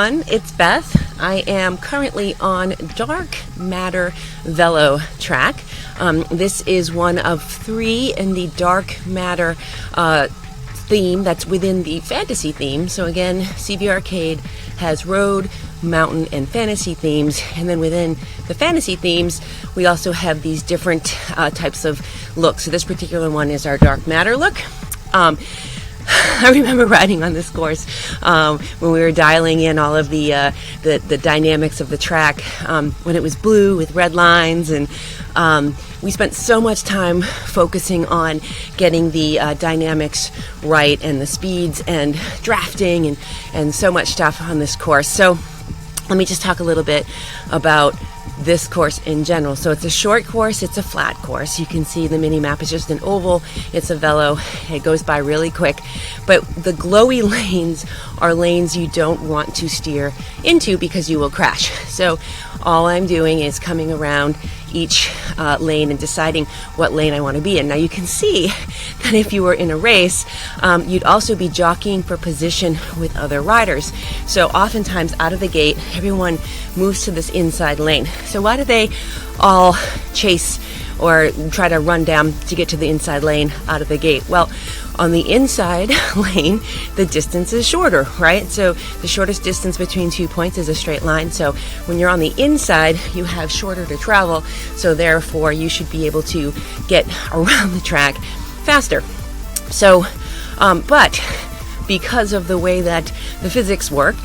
everyone, it's Beth. I am currently on Dark Matter Velo track. This is one of 3 in the Dark Matter theme that's within the fantasy theme. So again, CVRCade has road, mountain, and fantasy themes. And then within the fantasy themes, we also have these different types of looks. So this particular one is our Dark Matter look. I remember riding on this course when we were dialing in all of the dynamics of the track when it was blue with red lines, and we spent so much time focusing on getting the dynamics right and the speeds and drafting and so much stuff on this course. So let me just talk a little bit about this course in general. So it's a short course, it's a flat course. You can see the mini map is just an oval, it's a velo, it goes by really quick. But the glowy lanes are lanes you don't want to steer into because you will crash. So all I'm doing is coming around each lane and deciding what lane I want to be in. Now you can see that if you were in a race, you'd also be jockeying for position with other riders. So oftentimes out of the gate, everyone moves to this inside lane. So why do they all chase or try to run down to get to the inside lane out of the gate? Well, on the inside lane, the distance is shorter, right? So the shortest distance between 2 points is a straight line. So when you're on the inside, you have shorter to travel. So therefore, you should be able to get around the track faster. So, but because of the way that the physics work,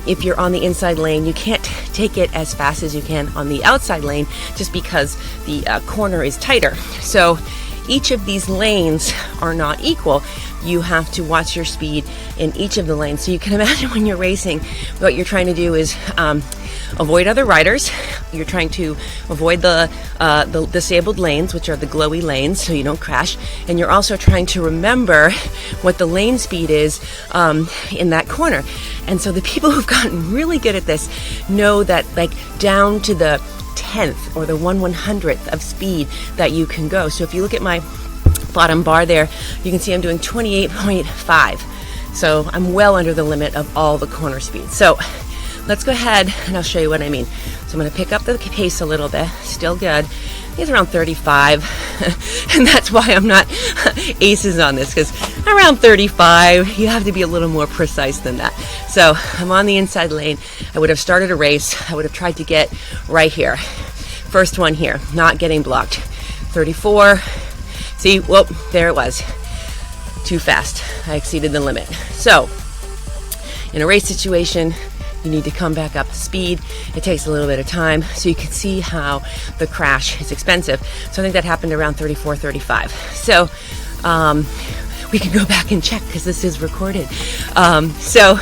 if you're on the inside lane, you can't take it as fast as you can on the outside lane just because the corner is tighter. So each of these lanes are not equal. You have to watch your speed in each of the lanes. So you can imagine when you're racing, what you're trying to do is avoid other riders. You're trying to avoid the disabled lanes, which are the glowy lanes, so you don't crash. And you're also trying to remember what the lane speed is in that corner. And so the people who've gotten really good at this know that, like, down to the 10th or the 1/100th of speed that you can go. So if you look at my bottom bar there, you can see I'm doing 28.5. So I'm well under the limit of all the corner speeds. So let's go ahead and I'll show you what I mean. So I'm going to pick up the pace a little bit. Still good. I think it's around 35. And that's why I'm not aces on this, because around 35, you have to be a little more precise than that. So I'm on the inside lane. I would have started a race. I would have tried to get right here. First one here, not getting blocked. 34. See, whoop, there it was. Too fast. I exceeded the limit. So in a race situation, you need to come back up to speed. It takes a little bit of time, so you can see how the crash is expensive. So I think that happened around 34, 35. So we can go back and check because this is recorded. So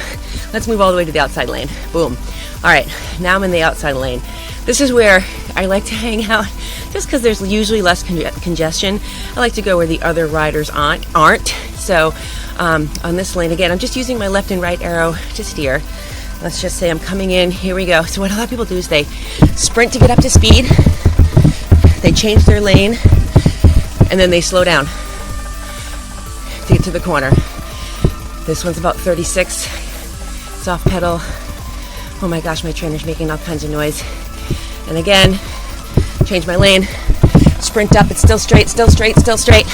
let's move all the way to the outside lane. Boom. All right, now I'm in the outside lane. This is where I like to hang out just because there's usually less congestion. I like to go where the other riders aren't. So on this lane, again, I'm just using my left and right arrow to steer. Let's just say I'm coming in. Here we go. So what a lot of people do is they sprint to get up to speed. They change their lane, and then they slow down to get to the corner. This one's about 36. Soft pedal. Oh my gosh, my trainer's making all kinds of noise. And again, change my lane. Sprint up. It's still straight, still straight, still straight.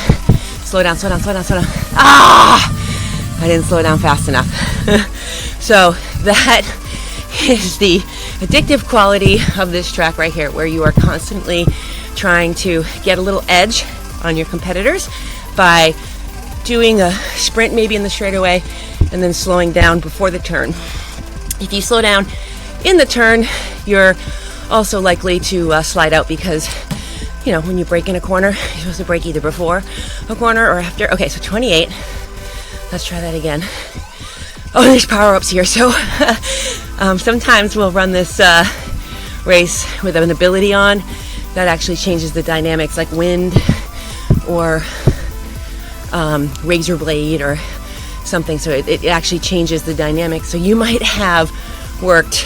Slow down, slow down, slow down, slow down. Ah! I didn't slow down fast enough. So that is the addictive quality of this track right here, where you are constantly trying to get a little edge on your competitors by doing a sprint maybe in the straightaway and then slowing down before the turn. If you slow down in the turn, you're also likely to slide out because, you know, when you brake in a corner, you're supposed to brake either before a corner or after. Okay, so 28. Let's try that again. Oh, there's power-ups here. So sometimes we'll run this race with an ability on that actually changes the dynamics, like wind or razor blade or something. So it actually changes the dynamics. So you might have worked,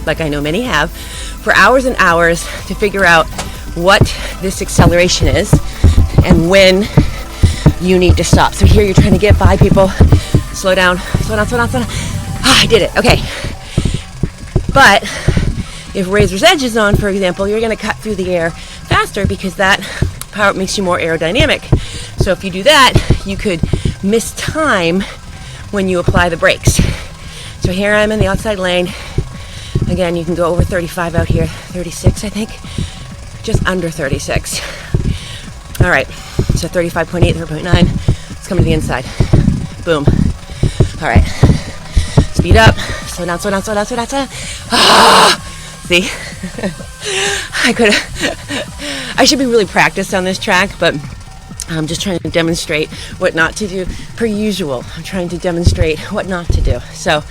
like I know many have, for hours and hours to figure out what this acceleration is and when you need to stop. So here you're trying to get by people. Slow down, slow down, slow down, slow down. Ah, I did it. Okay. But if Razor's Edge is on, for example, you're going to cut through the air faster because that power makes you more aerodynamic. So if you do that, you could miss time when you apply the brakes. So here I'm in the outside lane. Again, you can go over 35 out here, 36 I think, just under 36. All right, so 35.8, 30.9, let's come to the inside. Boom. All right, speed up, slow down, slow down, slow down, slow down, slow down. See, I should be really practiced on this track, but I'm just trying to demonstrate what not to do per usual. I'm trying to demonstrate what not to do. So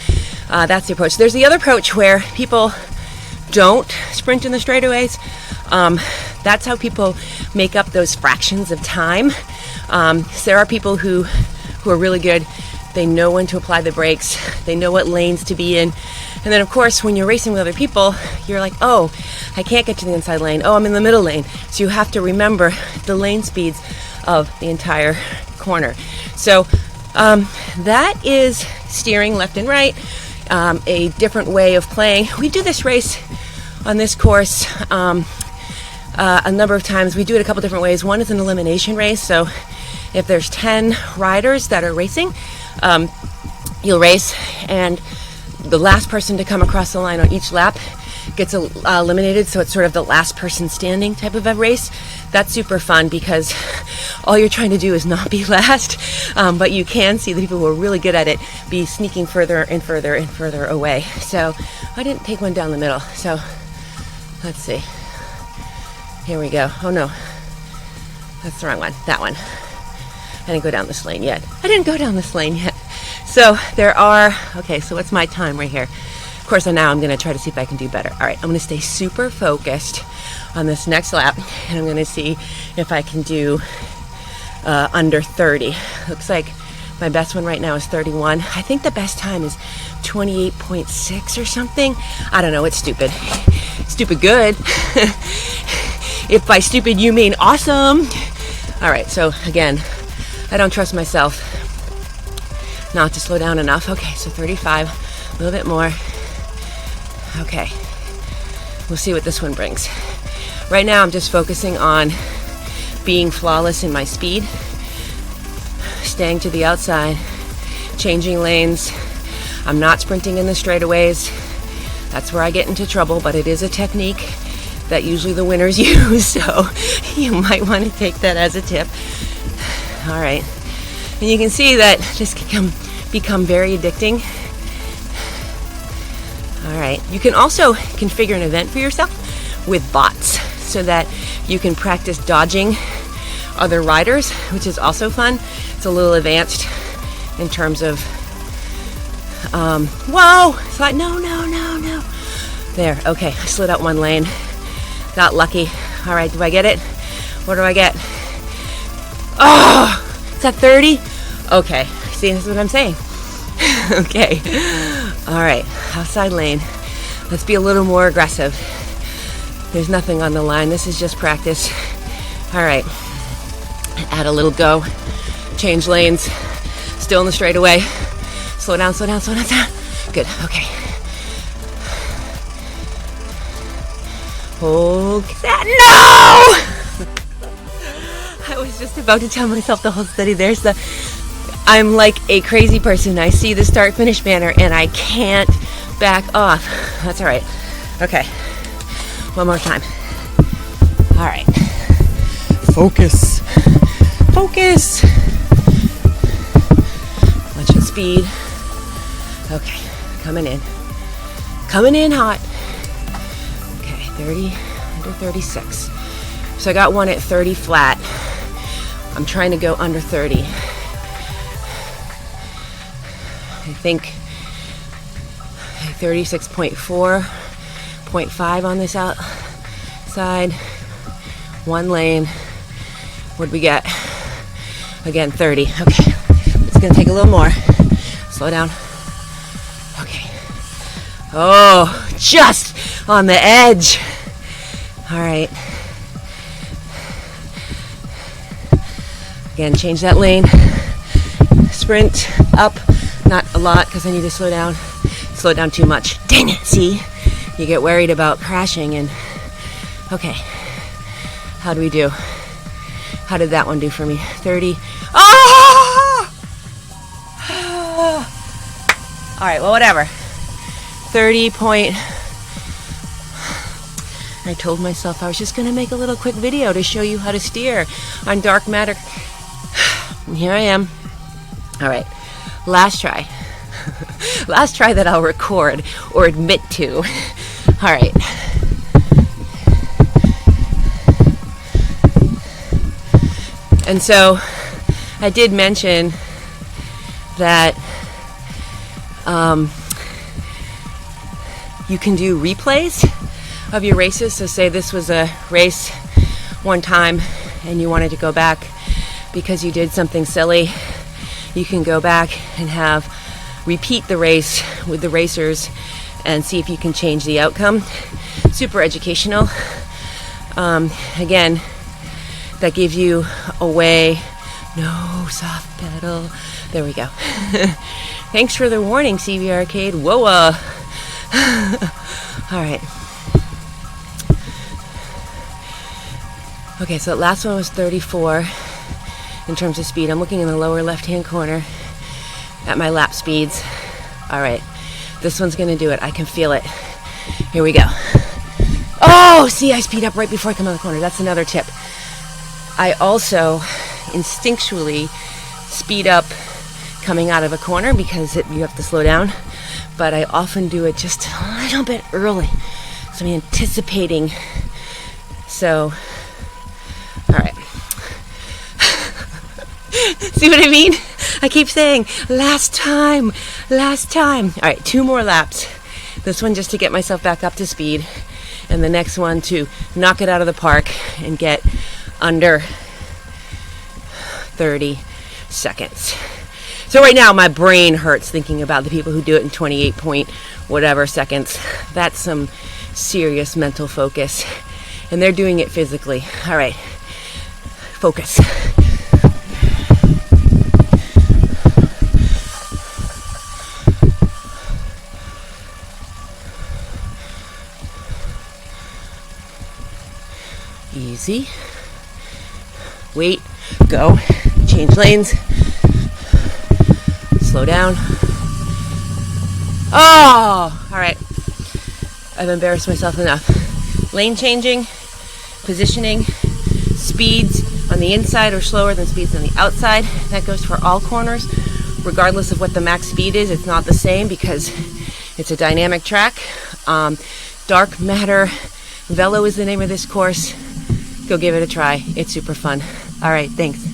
that's the approach. There's the other approach where people don't sprint in the straightaways. That's how people make up those fractions of time. So there are people who are really good. They know when to apply the brakes. They know what lanes to be in. And then, of course, when you're racing with other people, you're like, oh, I can't get to the inside lane. Oh, I'm in the middle lane. So you have to remember the lane speeds of the entire corner. So that is steering left and right, a different way of playing. We do this race on this course a number of times. We do it a couple different ways. One is an elimination race. So if there's 10 riders that are racing, you'll race, and the last person to come across the line on each lap gets eliminated. So it's sort of the last person standing type of a race. That's super fun because all you're trying to do is not be last, but you can see the people who are really good at it be sneaking further and further and further away. So I didn't take one down the middle. So let's see. Here we go. Oh no, that's the wrong one. That one. I didn't go down this lane yet. So there are, okay, so what's my time right here? Of course, now I'm going to try to see if I can do better. All right, I'm going to stay super focused on this next lap, and I'm going to see if I can do under 30. Looks like my best one right now is 31. I think the best time is 28.6 or something. I don't know, it's stupid. Stupid good. If by stupid you mean awesome. All right, so again, I don't trust myself not to slow down enough. Okay, so 35, a little bit more. Okay, we'll see what this one brings. Right now I'm just focusing on being flawless in my speed, staying to the outside, changing lanes. I'm not sprinting in the straightaways. That's where I get into trouble, but it is a technique that usually the winners use, so you might want to take that as a tip. All right, and you can see that this can become very addicting. All right, you can also configure an event for yourself with bots so that you can practice dodging other riders, which is also fun. It's a little advanced in terms of, whoa, it's like, no. There, okay, I slid out one lane, got lucky. All right, do I get it? What do I get? Oh, is that 30? Okay, see, this is what I'm saying. Okay, all right, outside lane. Let's be a little more aggressive. There's nothing on the line. This is just practice. All right, add a little go. Change lanes. Still in the straightaway. Slow down, slow down, slow down, slow down. Good, okay. Hold that. No! I was just about to tell myself to hold steady. There's the... I'm like a crazy person. I see the start finish banner and I can't back off. That's all right. Okay. One more time. All right. Focus. Focus. Watch the speed. Okay. Coming in. Coming in hot. Okay. 30, under 36. So I got one at 30 flat. I'm trying to go under 30. I think 36.4, 0.5 on this outside. One lane. What'd we get? Again, 30. Okay. It's gonna take a little more. Slow down. Okay. Oh, just on the edge. All right. Again, change that lane. Sprint up. Not a lot because I need to slow down. Slow down too much. Dang it, see? you get worried about crashing. And okay, how do we do? How did that one do for me? 30. Oh! All right, well, whatever. 30 point. I told myself I was just going to make a little quick video to show you how to steer on Dark Matter. And here I am. All right, last try. Last try that I'll record or admit to. All right. And so I did mention that you can do replays of your races. So say this was a race one time and you wanted to go back because you did something silly. You can go back and repeat the race with the racers and see if you can change the outcome. Super educational. Again, that gives you a way. No soft pedal. There we go. Thanks for the warning, CVRCade. Whoa. All right. Okay, so that last one was 34 in terms of speed. I'm looking in the lower left-hand corner at my lap speeds. All right, this one's gonna do it. I can feel it. Here we go. Oh, see, I speed up right before I come out of the corner. That's another tip. I also instinctually speed up coming out of a corner because you have to slow down, but I often do it just a little bit early. So I'm anticipating. So, all right. See what I mean? I keep saying, last time. All right, 2 more laps. This one just to get myself back up to speed, and the next one to knock it out of the park and get under 30 seconds. So right now my brain hurts thinking about the people who do it in 28 point whatever seconds. That's some serious mental focus, and they're doing it physically. All right, focus. Easy. Wait, go, change lanes, slow down. Oh, all right. I've embarrassed myself enough. Lane changing, positioning, speeds on the inside are slower than speeds on the outside. That goes for all corners. Regardless of what the max speed is, it's not the same because it's a dynamic track. Dark Matter Velo is the name of this course. Go give it a try. It's super fun. All right, thanks.